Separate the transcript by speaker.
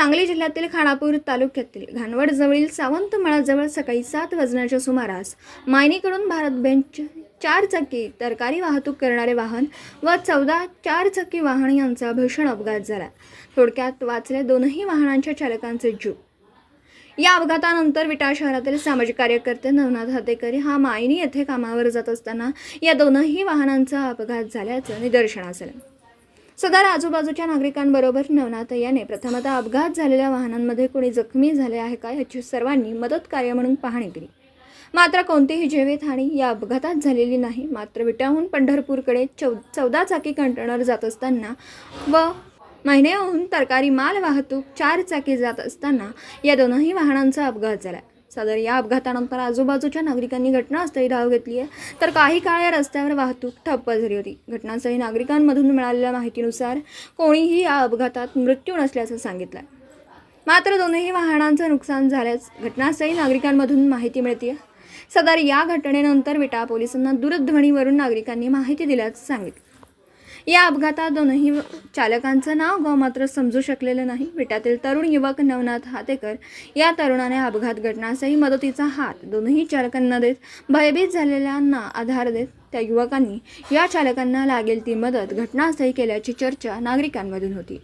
Speaker 1: सांगली जिल्ह्यातील खानापूर तालुक्यातील घाणवडजवळील सावंतमळाजवळ सकाळी 7 वाजण्याच्या सुमारास मायनीकडून भारत बेंच 4 चाकी तरकारी वाहतूक करणारे वाहन व 14 4 चाकी वाहन यांचा भीषण अपघात झाला। थोडक्यात वाचले दोनही वाहनांच्या चालकांचे जीव। या अपघातानंतर विटा शहरातील सामाजिक कार्यकर्ते नवनाथ हातेकरी हा मायनी येथे कामावर जात असताना या दोनही वाहनांचा अपघात झाल्याचं निदर्शनास आलं। सदर आजूबाजूच्या नागरिकांबरोबर नवनाथ याने प्रथमतः अपघात झालेल्या वाहनांमध्ये कोणी जखमी झाले आहे का याची सर्वांनी मदत कार्य म्हणून पाहणी केली। मात्र कोणतीही जीवितहानी या अपघातात झालेली नाही। मात्र विट्याहून पंढरपूरकडे 14 चाकी कंटेनर जात असताना व महिन्याहून तरकारी माल वाहतूक 4 चाकी जात असताना या दोनही वाहनांचा अपघात झाला। सदर या अपघातानंतर आजूबाजूच्या नागरिकांनी घटनास्थळी धाव घेतली आहे, तर काही काळ या रस्त्यावर वाहतूक ठप्प झाली होती। घटनास्थळी नागरिकांमधून मिळालेल्या माहितीनुसार कोणीही या अपघातात मृत्यू नसल्याचं सांगितलं। मात्र दोनही वाहनांचं नुकसान झाल्यास घटनास्थळी नागरिकांमधून माहिती मिळते। सदर या घटनेनंतर विटा पोलिसांना दूरध्वनीवरून नागरिकांनी माहिती दिल्याचं सांगितलं। या अपघातात दोनही चालकांचं नाव गाव मात्र समजू शकलेलं नाही। विट्यातील तरुण युवक नवनाथ हातेकर या तरुणाने अपघात घटनास्थळी मदतीचा हात दोनही चालकांना देत भयभीत झालेल्यांना आधार देत त्या युवकांनी या चालकांना लागेल ती मदत घटनास्थळी केल्याची चर्चा नागरिकांमधून होती।